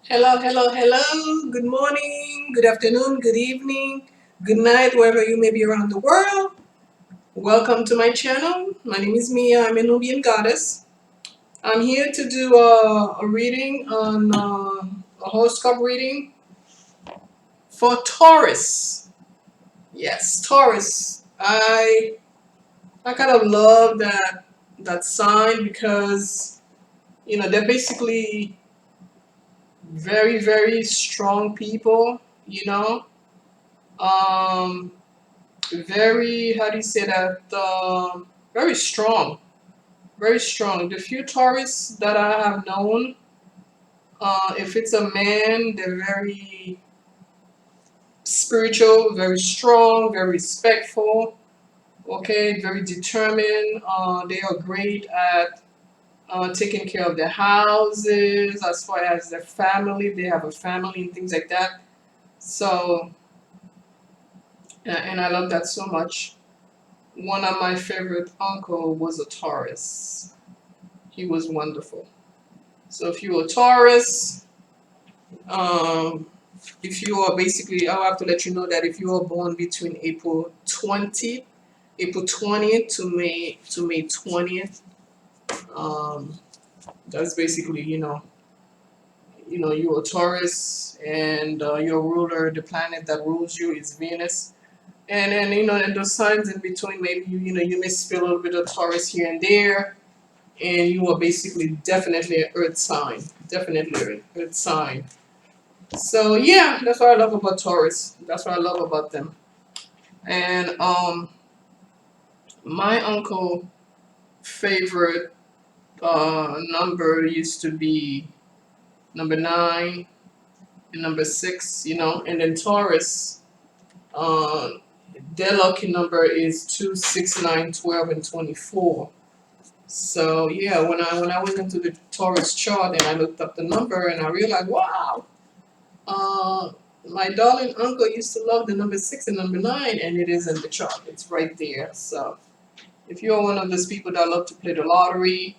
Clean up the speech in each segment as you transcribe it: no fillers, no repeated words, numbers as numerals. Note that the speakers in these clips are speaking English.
Hello, hello, hello. Good morning, good afternoon, good evening, good night, wherever you may be around the world. Welcome to my channel. My name is Mia. I'm a Nubian goddess. I'm here to do a reading on a horoscope reading for Taurus. Yes, Taurus. I kind of love that sign because they're basically very very strong people. You know, um, very, how do you say that, very strong, very strong. The few tourists that I have known, if it's a man, they're very spiritual, very strong, very respectful, okay, very determined. They are great at taking care of their houses, as far as their family, they have a family and things like that. So and I love that so much. One of my favorite uncle was a Taurus. He was wonderful. So if you're a Taurus, um, if you are basically, I'll have to let you know that if you are born between April 20th to May 20th, um, that's basically you're a Taurus, and your ruler, the planet that rules you, is Venus. And then and those signs in between, maybe you may spill a little bit of Taurus here and there, and you are basically definitely an earth sign. Definitely an earth sign. So yeah, that's what I love about Taurus. That's what I love about them. And my uncle favorite number used to be number 9 and number 6, and then Taurus, uh, their lucky number is 2, 6, 9, 12, and 24. So yeah, when I went into the Taurus chart and I looked up the number and I realized, wow, uh, my darling uncle used to love the number 6 and number 9, and it is in the chart. It's right there. So if you're one of those people that love to play the lottery,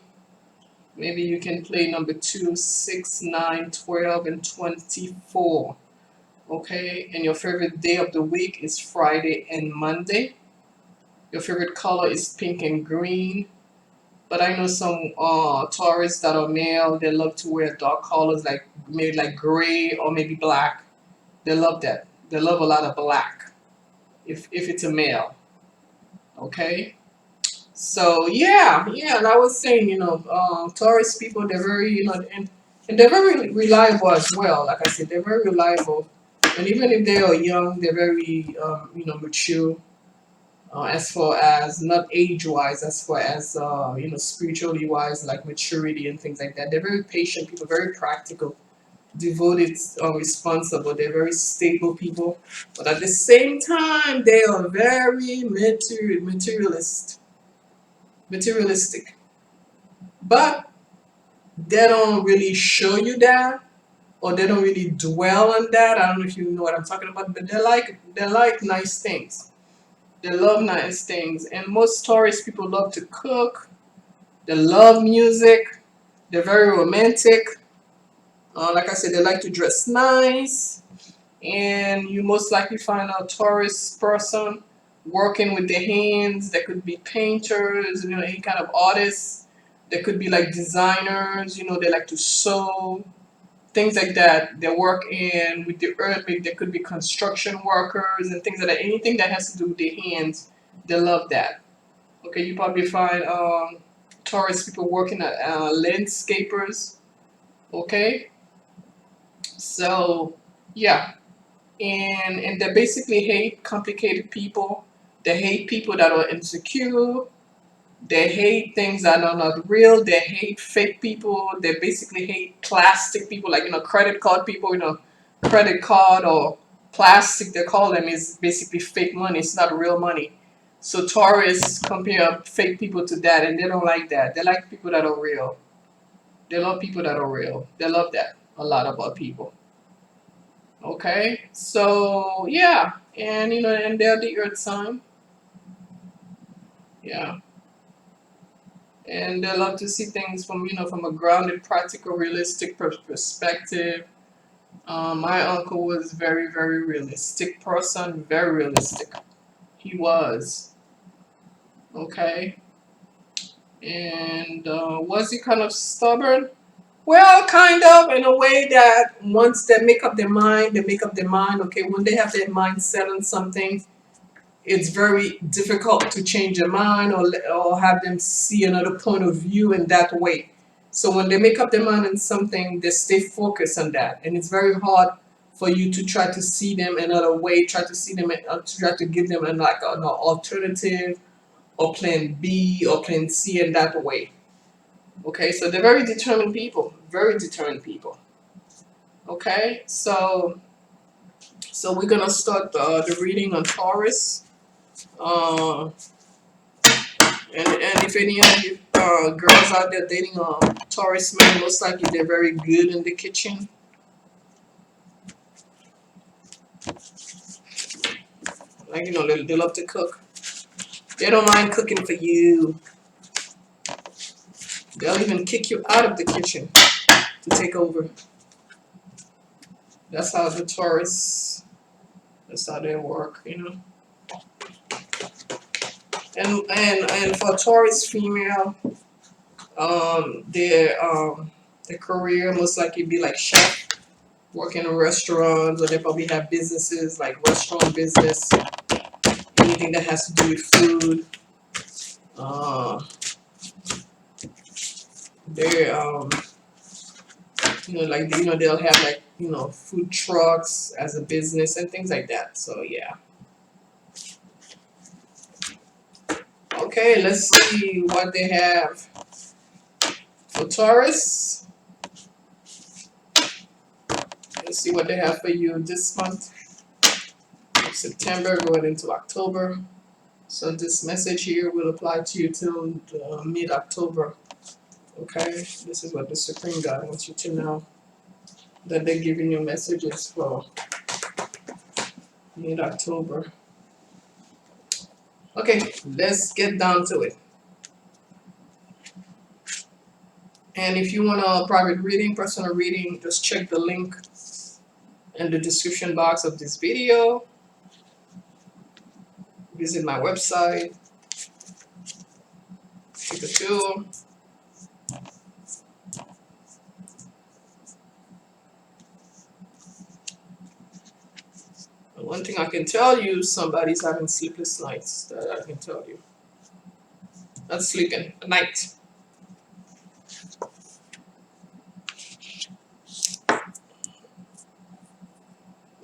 maybe you can play number 2, 6, 9, 12, and 24. Okay, and your favorite day of the week is Friday and Monday. Your favorite color is pink and green. But I know some tourists that are male, they love to wear dark colors like maybe like gray or maybe black. They love that. They love a lot of black if it's a male. Okay. So yeah, and I was saying, Taurus people, they're very, and they're very reliable as well. Like I said, they're very reliable, and even if they are young, they're very, mature. As far as not age wise, as far as spiritually wise, like maturity and things like that. They're very patient people, very practical, devoted, responsible. They're very stable people, but at the same time, they are very materialistic. But they don't really show you that, or they don't really dwell on that. I don't know if you know what I'm talking about, but they like nice things. They love nice things, and most tourist people love to cook. They love music. They're very romantic. Like I said, they like to dress nice, and you most likely find a tourist person working with their hands. They could be painters, any kind of artists. They could be like designers, they like to sew, things like that. They work in with the earth. Maybe they could be construction workers and things like that. Anything that has to do with their hands, they love that. Okay, you probably find tourist people working at landscapers. Okay, so yeah, and they basically hate complicated people. They hate people that are insecure. They hate things that are not real. They hate fake people. They basically hate plastic people, like credit card people. Credit card or plastic, they call them, is basically fake money. It's not real money. So tourists compare fake people to that, and they don't like that. They like people that are real. They love people that are real. They love that a lot about people. Okay, so yeah, and and they're the earth sign. Yeah, and they love to see things from from a grounded, practical, realistic perspective. My uncle was very, very realistic person, very realistic. He was, okay? And was he kind of stubborn? Well, kind of, in a way that once they make up their mind, they make up their mind. Okay, when they have their mind set on something, it's very difficult to change their mind or have them see another point of view in that way. So when they make up their mind on something, they stay focused on that, and it's very hard for you to try to see them another way, try to see them, to try to give them like an alternative or plan B or plan C in that way. Okay, so they're very determined people, very determined people. Okay, so we're gonna start the reading on Taurus. Uh, and if any of you girls out there dating Taurus men, most likely they're very good in the kitchen. Like they love to cook. They don't mind cooking for you. They'll even kick you out of the kitchen to take over. That's how the Taurus. That's how they work. And for Taurus female, their career most likely be like chef, working in restaurants, or they probably have businesses like restaurant business, anything that has to do with food. Uh, they like they'll have like food trucks as a business and things like that. So yeah. Okay, let's see what they have for Taurus. Let's see what they have for you this month. September going into October. So this message here will apply to you till mid-October. Okay, this is what the Supreme God wants you to know. That they're giving you messages for mid-October. Okay, let's get down to it. And if you want a private reading, personal reading, just check the link in the description box of this video. Visit my website. Take a tour. One thing I can tell you, somebody's having sleepless nights. That I can tell you. Not sleeping at night.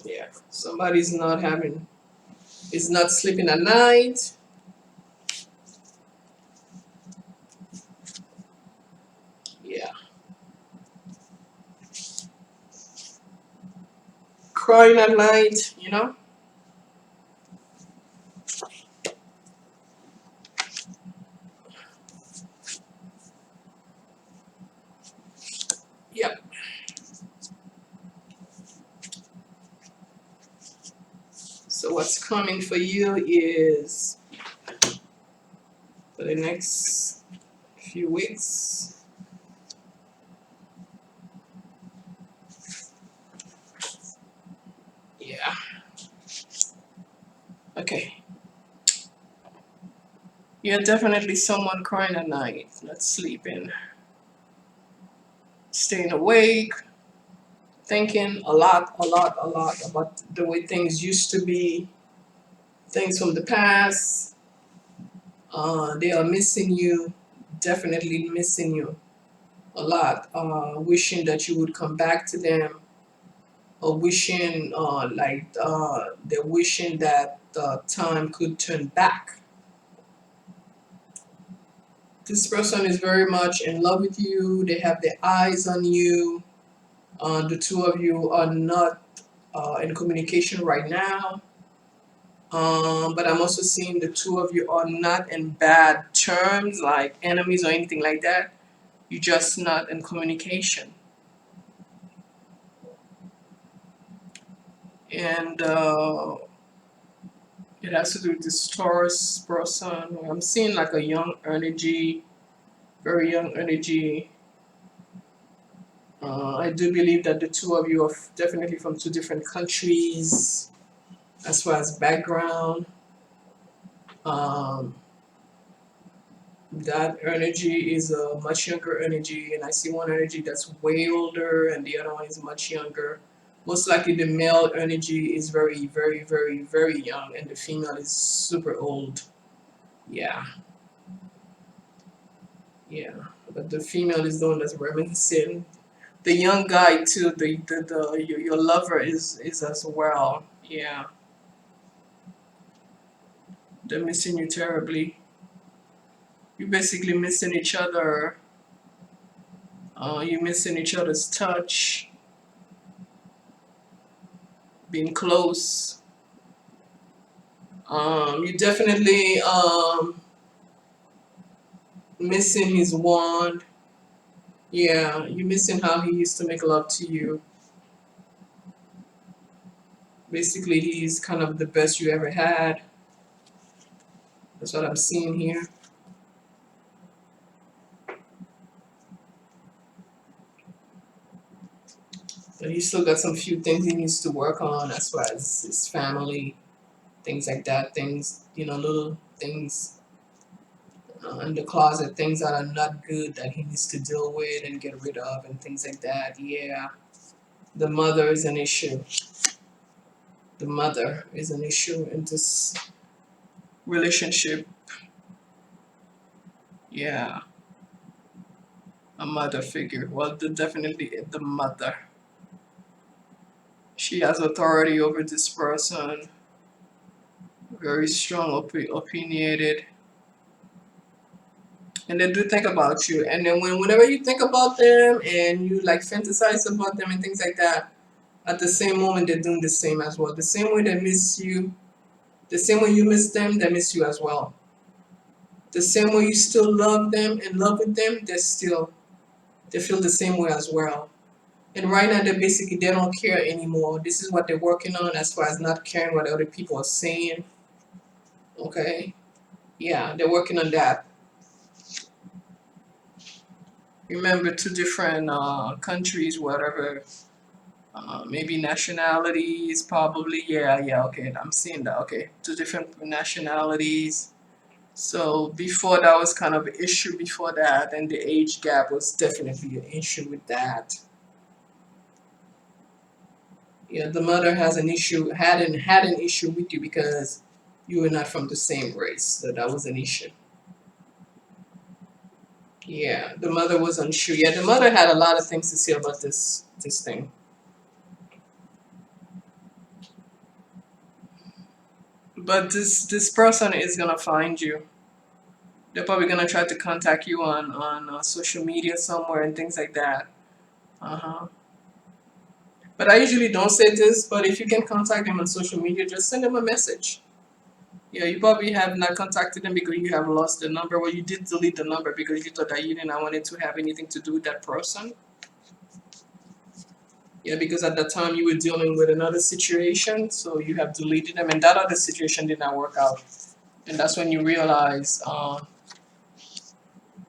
Yeah, somebody's is not sleeping at night. Yeah. Crying at night. Yep. So what's coming for you is for the next few weeks. Yeah. Okay. You're definitely someone crying at night, not sleeping, staying awake, thinking a lot about the way things used to be, things from the past. They are missing you, definitely missing you a lot. Wishing that you would come back to them, or wishing, they're wishing that time could turn back. This person is very much in love with you. They have their eyes on you. The two of you are not in communication right now. But I'm also seeing the two of you are not in bad terms, like enemies or anything like that. You're just not in communication. And it has to do with this Taurus person. I'm seeing like a young energy, very young energy. I do believe that the two of you are definitely from two different countries as far as background. Um, that energy is a much younger energy, and I see one energy that's way older, and the other one is much younger. Most likely, the male energy is very, very, very, very young, and the female is super old. Yeah, yeah. But the female is the one that's reminiscing. The young guy too. Your lover is as well. Yeah, they're missing you terribly. You're basically missing each other. You're missing each other's touch, being close. You definitely missing his wand. Yeah, you missing how he used to make love to you. Basically, he's kind of the best you ever had. That's what I'm seeing here. But he still got some few things he needs to work on as far as his family, things like that. Things, little things in the closet, things that are not good that he needs to deal with and get rid of, and things like that. Yeah, the mother is an issue. The mother is an issue in this relationship. Yeah, a mother figure. Well, definitely the mother. She has authority over this person. Very strong, opinionated, and they do think about you. And then whenever you think about them and you like fantasize about them and things like that, at the same moment they're doing the same as well. The same way they miss you, the same way you miss them, they miss you as well. The same way you still love them and love with them, they feel the same way as well. And right now, they don't care anymore. This is what they're working on as far as not caring what other people are saying. Okay, yeah, they're working on that. Remember, two different countries, whatever, maybe nationalities, probably. Yeah, yeah. Okay, I'm seeing that. Okay, two different nationalities. So before that was kind of an issue before that, and the age gap was definitely an issue with that. Yeah, the mother has an issue, had an issue with you because you were not from the same race. So that was an issue. Yeah, the mother was unsure. Yeah, the mother had a lot of things to say about this thing. But this person is gonna find you. They're probably gonna try to contact you on social media somewhere and things like that. Uh huh. But I usually don't say this. But if you can contact them on social media, just send them a message. Yeah, you probably have not contacted them because you have lost the number. Well, you did delete the number because you thought that you did not want it to have anything to do with that person. Yeah, because at that time you were dealing with another situation, so you have deleted them, and that other situation did not work out. And that's when you realize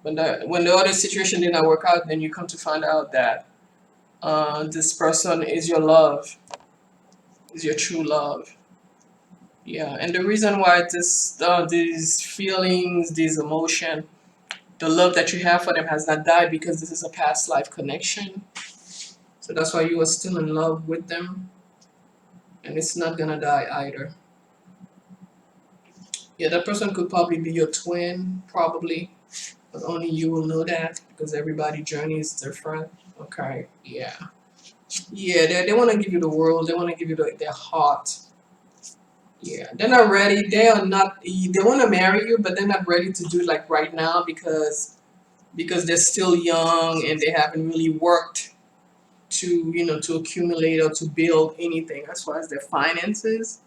when the other situation did not work out, then you come to find out that this person is your love, is your true love. Yeah, and the reason why these feelings, these emotion, the love that you have for them has not died because this is a past life connection. So that's why you are still in love with them, and it's not gonna die either. Yeah, that person could probably be your twin, probably, but only you will know that because everybody' journey is different. Okay, yeah, yeah, they want to give you the world. They want to give you their heart. Yeah, they're not ready. They are not. They want to marry you, but they're not ready to do it like right now because they're still young and they haven't really worked to accumulate or to build anything as far as their finances.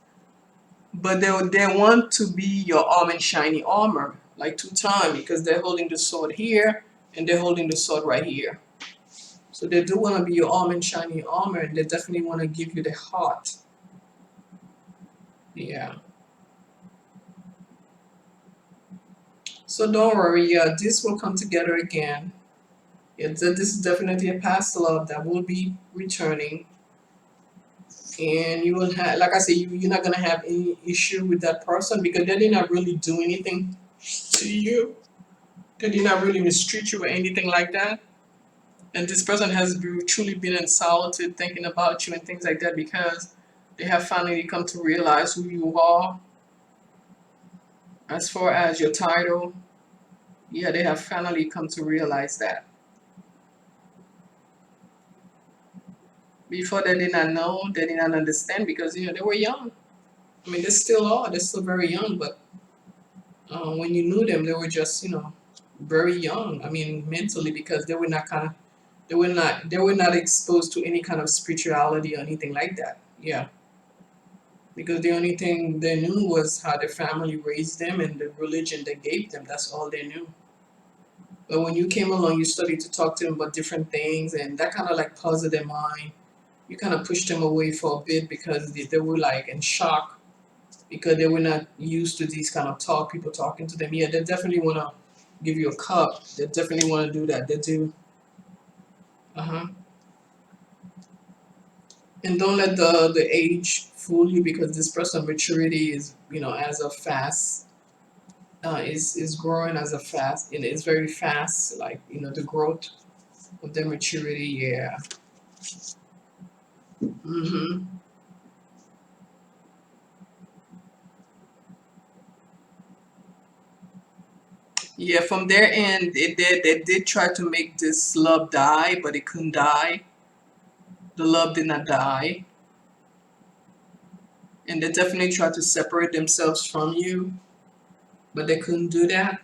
But they want to be your arm in shiny armor, like two time, because they're holding the sword here and they're holding the sword right here. So they do want to be your arm in shiny armor, and they definitely want to give you their heart. Yeah. So don't worry, this will come together again. This is definitely a past love that will be returning, and you will have, like I say, you're not gonna have any issue with that person because they did not really do anything to you. They did not really mistreat you or anything like that. And this person has truly been insulted thinking about you and things like that because they have finally come to realize who you are as far as your title. Yeah, they have finally come to realize that. Before they did not know, they did not understand because they were young. I mean, they still are. They're still very young, but when you knew them, they were just very young. I mean, mentally because they were not exposed to any kind of spirituality or anything like that. Yeah, because the only thing they knew was how their family raised them and the religion they gave them. That's all they knew. But when you came along, you started to talk to them about different things, and that kind of like puzzled their mind. You kind of pushed them away for a bit because they were like in shock because they were not used to these kind of people talking to them. Yeah, they definitely want to give you a cup. They definitely want to do that. They do. Uh-huh. And don't let the age fool you because this person maturity is as a fast is growing as a fast and it's very fast, like the growth of their maturity. Yeah. Hmm. Yeah, from their end, they did try to make this love die, but it couldn't die. The love did not die, and they definitely tried to separate themselves from you, but they couldn't do that.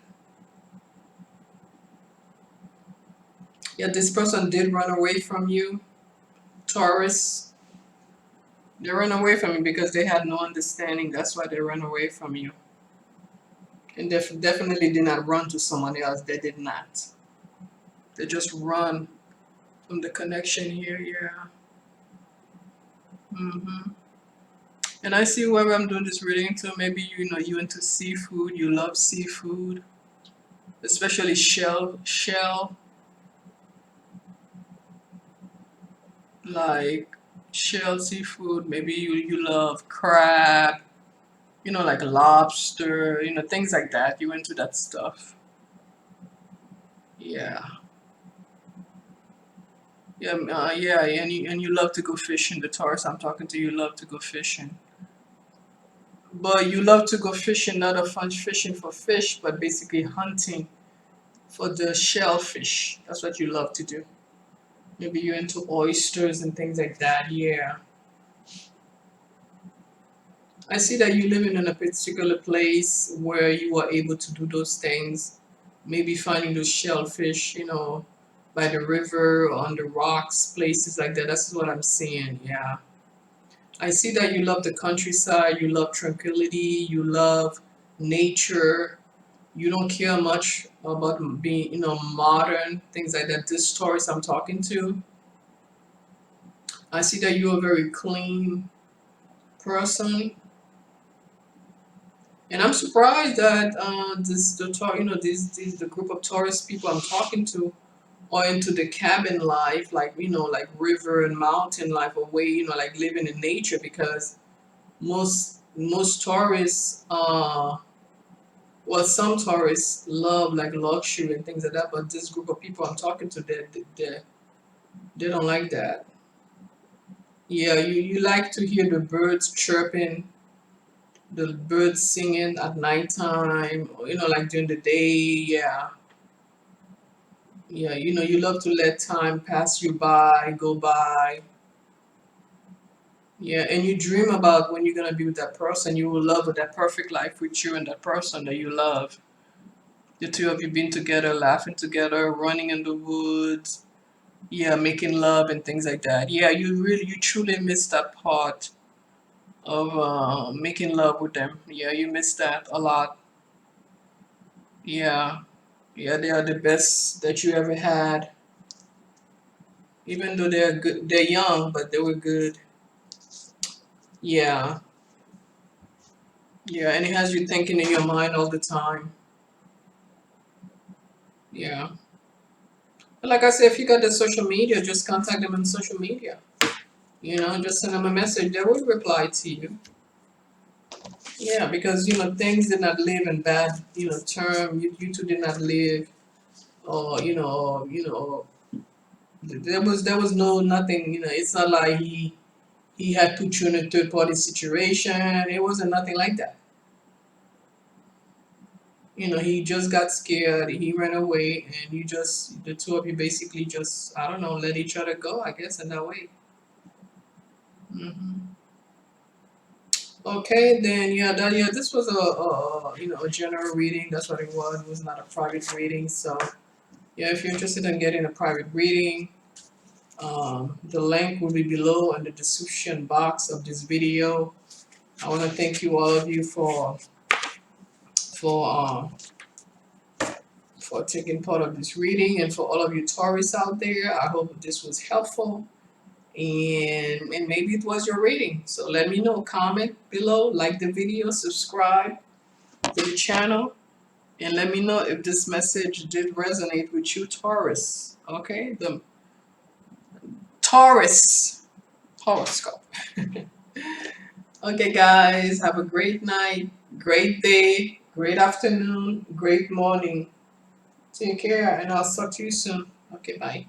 Yeah, this person did run away from you, Taurus. They ran away from you because they had no understanding. That's why they ran away from you. And definitely did not run to someone else. They did not. They just run from the connection here. Yeah. Hmm. And I see whoever I'm doing this reading to, maybe you into seafood. You love seafood, especially shell, like shell seafood. Maybe you love crab, like lobster, things like that. You into that stuff. Yeah. Yeah, yeah, and you love to go fishing. The Taurus I'm talking to, you love to go fishing. But you love to go fishing, not a fun fishing for fish, but basically hunting for the shellfish. That's what you love to do. Maybe you're into oysters and things like that. Yeah. I see that you living in a particular place where you are able to do those things. Maybe finding those shellfish, by the river or on the rocks, places like that. That's what I'm seeing. Yeah. I see that you love the countryside, you love tranquility, you love nature. You don't care much about being, modern, things like that. This tourist I'm talking to, I see that you're a very clean person. And I'm surprised that the group of tourist people I'm talking to are into the cabin life, like like river and mountain life, away, like living in nature because most tourists well, some tourists love like luxury and things like that, but this group of people I'm talking to, they don't like that. Yeah, you like to hear the birds chirping, the birds singing at nighttime, or, like during the day. Yeah, yeah, you love to let time pass you by, go by. Yeah, and you dream about when you're gonna be with that person. You will love that perfect life with you and that person that you love. The two of you being together, laughing together, running in the woods, yeah, making love and things like that. Yeah, you truly miss that part of making love with them. Yeah, you miss that a lot. Yeah, yeah, they are the best that you ever had. Even though they're good, they're young, but they were good. Yeah, yeah, and it has you thinking in your mind all the time. Yeah, But like I said, if you got the social media, just contact them on social media. You know, just send them a message. They will reply to you. Yeah, because things did not live in bad term. You two did not live, or there was no nothing. It's not like he had put you in a third party situation. It wasn't nothing like that. He just got scared. He ran away, and the two of you basically just, I don't know, let each other go. I guess in that way. hmm Okay, then this was a general reading. That's what it was. It was not a private reading. So yeah, if you're interested in getting a private reading, the link will be below in the description box of this video. I want to thank you all of you for um for taking part of this reading, and for all of you Taurus out there. I hope this was helpful, and maybe it was your reading. So let me know. Comment below, like the video, subscribe to the channel, and let me know if this message did resonate with you, Taurus. Okay, the Taurus horoscope. Okay, guys, have a great night, great day, great afternoon, great morning. Take care, and I'll talk to you soon. Okay, bye.